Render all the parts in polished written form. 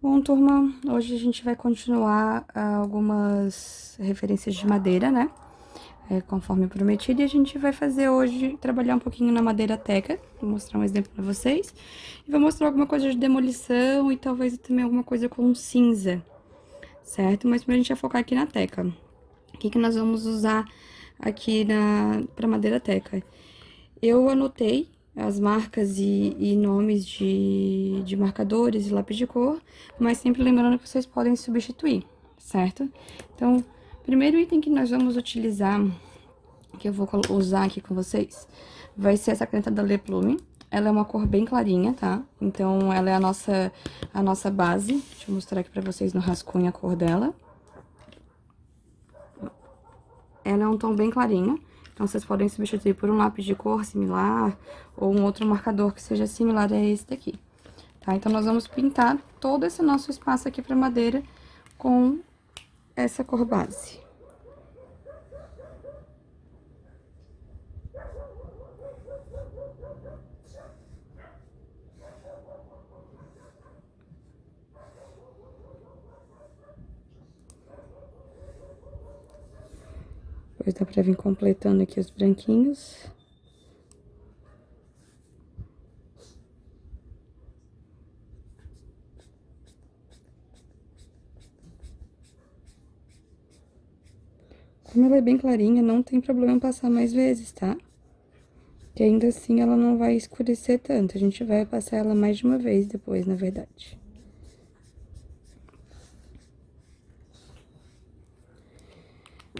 Bom, turma, hoje a gente vai continuar algumas referências de madeira, né? Conforme prometido, e a gente vai fazer hoje, trabalhar um pouquinho na madeira teca, vou mostrar um exemplo pra vocês. E vou mostrar alguma coisa de demolição e talvez também alguma coisa com cinza, certo? Mas pra gente focar aqui na teca. O que nós vamos usar aqui pra madeira teca? Eu anotei as marcas e nomes de marcadores e lápis de cor, mas sempre lembrando que vocês podem substituir, certo? Então, primeiro item que nós vamos utilizar, que eu vou usar aqui com vocês, vai ser essa caneta da Le Plume. Ela é uma cor bem clarinha, tá? Então, ela é a nossa base. Deixa eu mostrar aqui pra vocês no rascunho a cor dela. Ela é um tom bem clarinho, então vocês podem substituir por um lápis de cor similar ou um outro marcador que seja similar a esse daqui, tá? Então, nós vamos pintar todo esse nosso espaço aqui pra madeira com essa cor base. Depois dá pra vir completando aqui os branquinhos. Como ela é bem clarinha, não tem problema passar mais vezes, tá? Que ainda assim ela não vai escurecer tanto. A gente vai passar ela mais de uma vez depois, na verdade.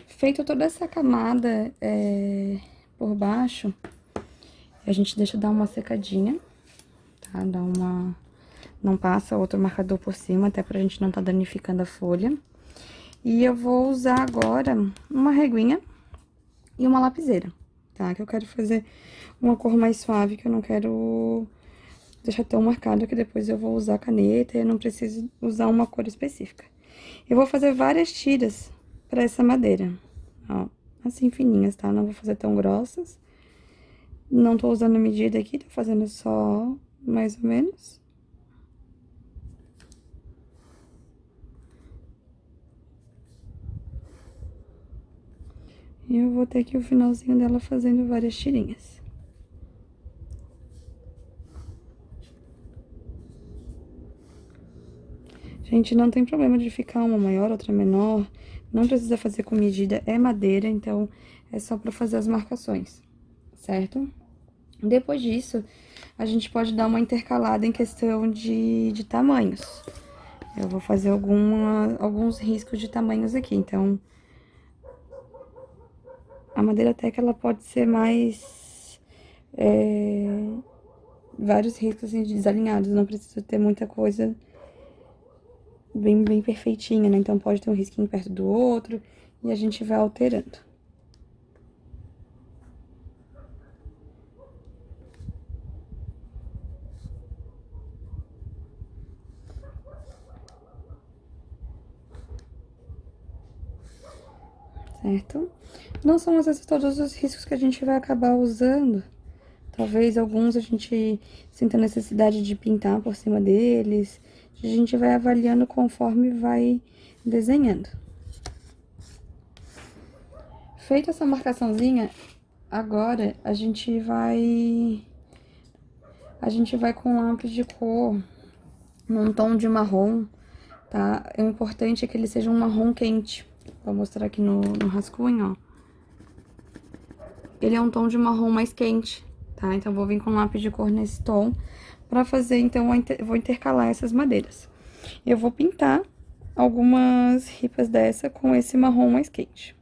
Feito toda essa camada por baixo, a gente deixa dar uma secadinha, tá? Não passa outro marcador por cima, até pra gente não tá danificando a folha. E eu vou usar agora uma reguinha e uma lapiseira, tá? Que eu quero fazer uma cor mais suave, que eu não quero deixar tão marcado que depois eu vou usar caneta e eu não preciso usar uma cor específica. Eu vou fazer várias tiras pra essa madeira, ó, assim fininhas, tá? Não vou fazer tão grossas. Não tô usando medida aqui, tô fazendo só mais ou menos. E eu vou ter aqui o finalzinho dela fazendo várias tirinhas. Gente, não tem problema de ficar uma maior, outra menor. Não precisa fazer com medida, é madeira, então é só pra fazer as marcações, certo? Depois disso, a gente pode dar uma intercalada em questão de tamanhos. Eu vou fazer alguns riscos de tamanhos aqui, então... A madeira teca, ela pode ser mais... vários riscos assim, desalinhados, não precisa ter muita coisa bem perfeitinha, né? Então, pode ter um risquinho perto do outro e a gente vai alterando. Certo? Não são esses todos os riscos que a gente vai acabar usando. Talvez alguns a gente sinta necessidade de pintar por cima deles. A gente vai avaliando conforme vai desenhando. Feita essa marcaçãozinha, agora a gente vai com lápis de cor num tom de marrom, tá? O importante é que ele seja um marrom quente. Vou mostrar aqui no rascunho, ó. Ele é um tom de marrom mais quente, tá? Então, vou vir com lápis de cor nesse tom pra fazer, então, eu vou intercalar essas madeiras. Eu vou pintar algumas ripas dessa com esse marrom mais quente.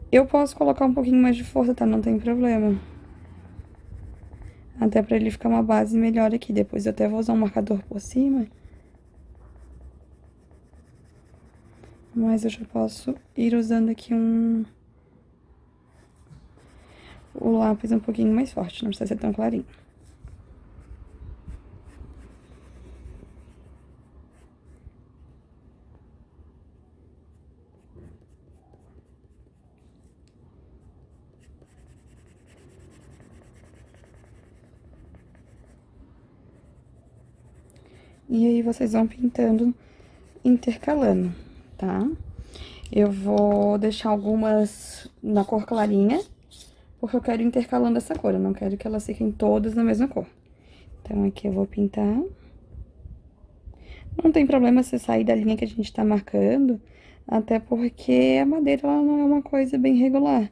Eu posso colocar um pouquinho mais de força, tá? Não tem problema. Até pra ele ficar uma base melhor aqui. Depois eu até vou usar um marcador por cima. Mas eu já posso ir usando aqui o lápis um pouquinho mais forte, não precisa ser tão clarinho. E aí, vocês vão pintando, intercalando, tá? Eu vou deixar algumas na cor clarinha, porque eu quero ir intercalando essa cor, eu não quero que elas fiquem todas na mesma cor. Então, aqui eu vou pintar. Não tem problema se sair da linha que a gente tá marcando, até porque a madeira, ela não é uma coisa bem regular.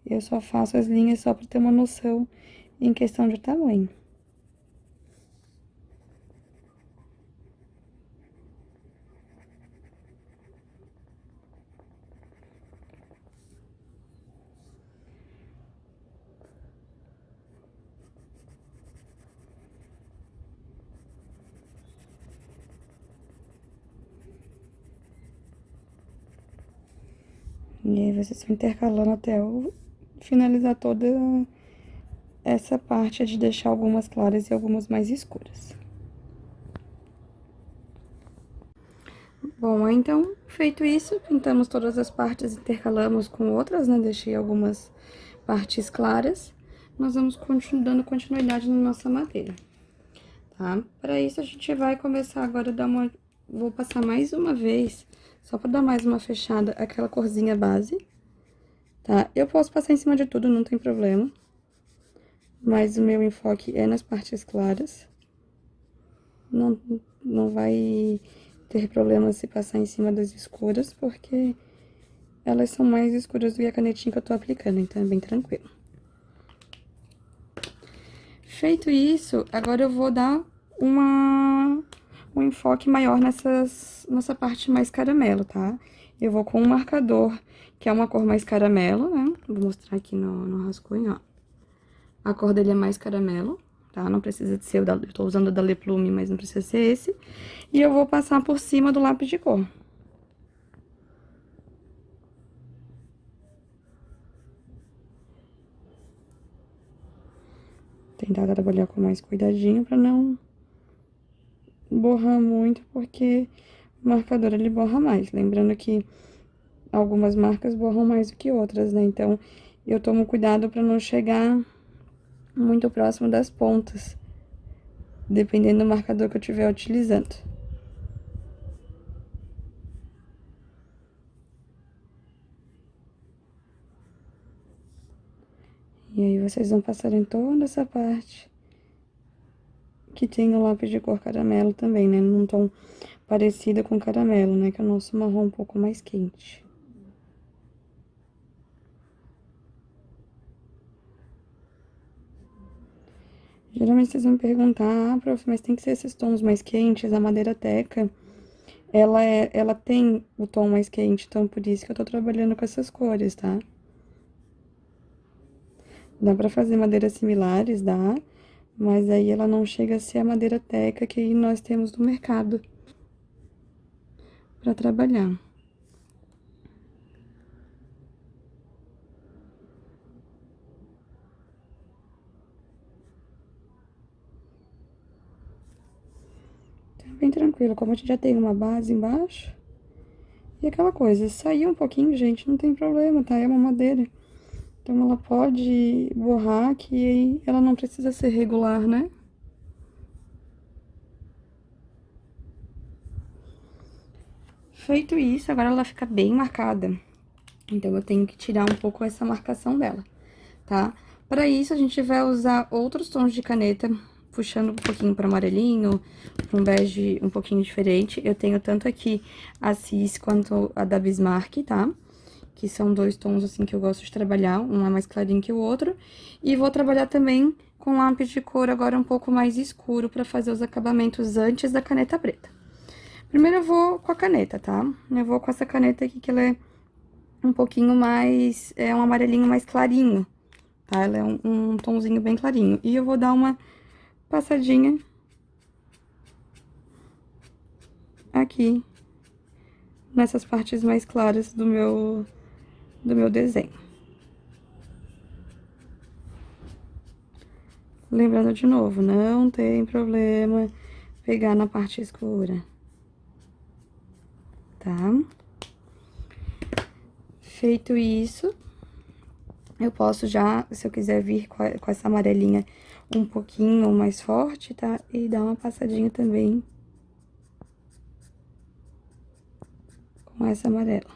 Eu só faço as linhas só pra ter uma noção em questão de tamanho. E aí, vocês vão intercalando até eu finalizar toda essa parte de deixar algumas claras e algumas mais escuras. Bom, então, feito isso, pintamos todas as partes, intercalamos com outras, né? Deixei algumas partes claras. Nós vamos dando continuidade na nossa madeira, tá? Para isso, a gente vai começar agora a dar uma... Vou passar mais uma vez, só para dar mais uma fechada, aquela corzinha base, tá? Eu posso passar em cima de tudo, não tem problema. Mas o meu enfoque é nas partes claras. Não vai ter problema se passar em cima das escuras, porque elas são mais escuras do que a canetinha que eu tô aplicando, então é bem tranquilo. Feito isso, agora eu vou dar um enfoque maior nessa parte mais caramelo, tá? Eu vou com um marcador, que é uma cor mais caramelo, né? Vou mostrar aqui no rascunho, ó. A cor dele é mais caramelo, tá? Não precisa de ser eu tô usando o da Le Plume, mas não precisa ser esse. E eu vou passar por cima do lápis de cor. Tentar trabalhar com mais cuidadinho pra não borrar muito, porque o marcador ele borra mais. Lembrando que algumas marcas borram mais do que outras, né? Então, eu tomo cuidado pra não chegar muito próximo das pontas, dependendo do marcador que eu estiver utilizando. E aí, vocês vão passar em toda essa parte que tem o lápis de cor caramelo também, né? Num tom parecido com caramelo, né? Que é o nosso marrom um pouco mais quente. Geralmente vocês vão me perguntar, ah, prof, mas tem que ser esses tons mais quentes, a madeira teca, ela tem o tom mais quente, então por isso que eu tô trabalhando com essas cores, tá? Dá pra fazer madeiras similares, dá, mas aí ela não chega a ser a madeira teca que nós temos no mercado pra trabalhar. Tá bem tranquilo, como a gente já tem uma base embaixo. E aquela coisa, sair um pouquinho, gente, não tem problema, tá? É uma madeira. Então, ela pode borrar, que aí ela não precisa ser regular, né? Feito isso, agora ela fica bem marcada. Então, eu tenho que tirar um pouco essa marcação dela, tá? Para isso, a gente vai usar outros tons de caneta, puxando um pouquinho para amarelinho, para um bege um pouquinho diferente. Eu tenho tanto aqui a Cis quanto a da Bismarck, tá? Que são dois tons, assim, que eu gosto de trabalhar, um é mais clarinho que o outro. E vou trabalhar também com lápis de cor agora um pouco mais escuro para fazer os acabamentos antes da caneta preta. Primeiro eu vou com a caneta, tá? Eu vou com essa caneta aqui, que ela é um pouquinho mais, um amarelinho mais clarinho, tá? Ela é um tomzinho bem clarinho. E eu vou dar uma passadinha aqui, nessas partes mais claras do meu desenho. Lembrando de novo, não tem problema pegar na parte escura, tá? Feito isso, eu posso já, se eu quiser vir com essa amarelinha um pouquinho mais forte, tá? E dar uma passadinha também com essa amarela.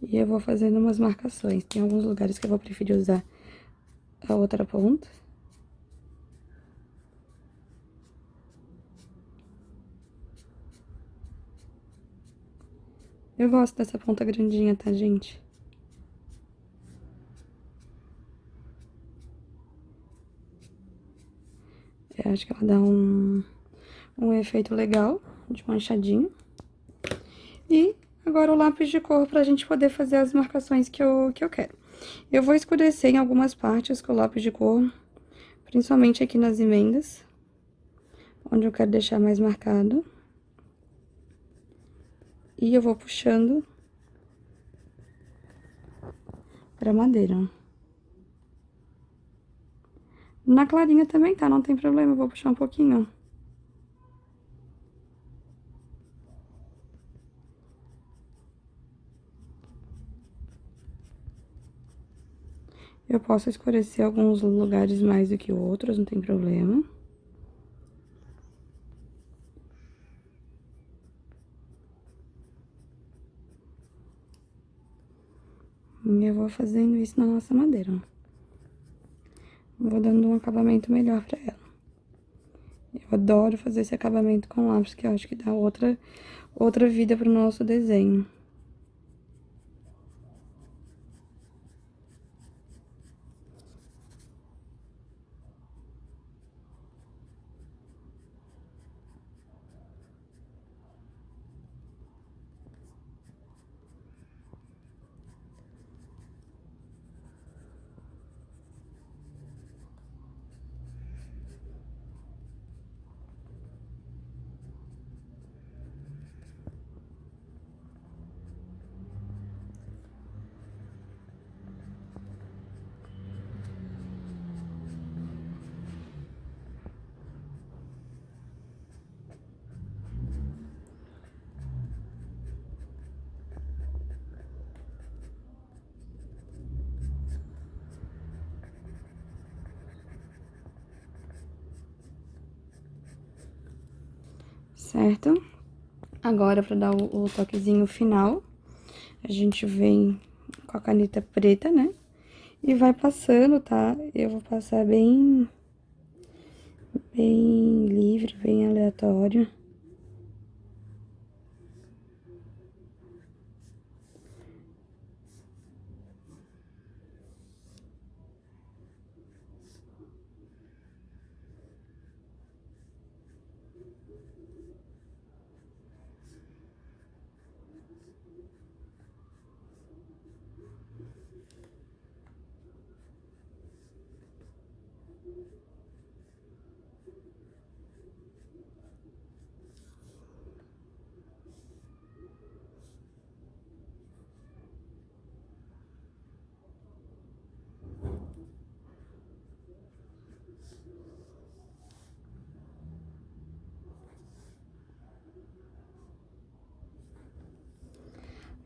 E eu vou fazendo umas marcações. Tem alguns lugares que eu vou preferir usar a outra ponta. Eu gosto dessa ponta grandinha, tá, gente? Eu acho que ela dá um efeito legal de manchadinho. E agora o lápis de cor pra gente poder fazer as marcações que eu quero. Eu vou escurecer em algumas partes com o lápis de cor, principalmente aqui nas emendas, onde eu quero deixar mais marcado. E eu vou puxando pra madeira. Na clarinha também tá, não tem problema, eu vou puxar um pouquinho. Eu posso escurecer alguns lugares mais do que outros, não tem problema. E eu vou fazendo isso na nossa madeira, ó. Vou dando um acabamento melhor pra ela. Eu adoro fazer esse acabamento com lápis, que eu acho que dá outra vida pro nosso desenho. Certo? Agora, pra dar o toquezinho final, a gente vem com a caneta preta, né? E vai passando, tá? Eu vou passar bem livre, bem aleatório.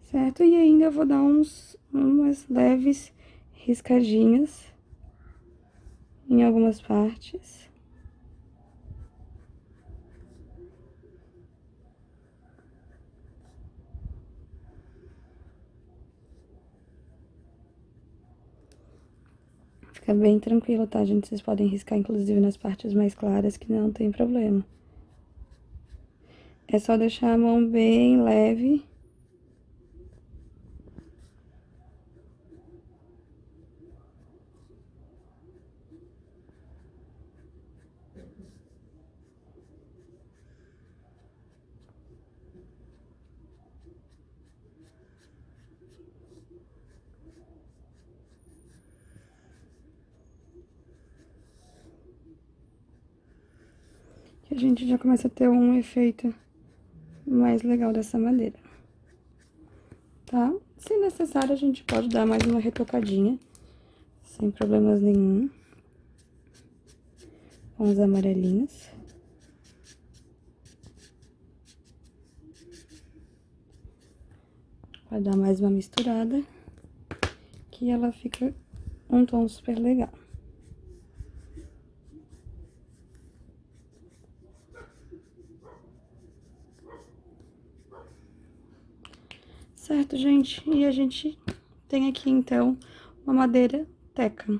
Certo? E ainda eu vou dar umas leves riscadinhas em algumas partes. Fica bem tranquilo, tá, gente? Vocês podem riscar, inclusive, nas partes mais claras, que não tem problema. É só deixar a mão bem leve. Que a gente já começa a ter um efeito mais legal dessa madeira. Tá? Se necessário, a gente pode dar mais uma retocadinha, sem problemas nenhum. Com os amarelinhos. Vai dar mais uma misturada, que ela fica um tom super legal. Certo, gente? E a gente tem aqui, então, uma madeira teca.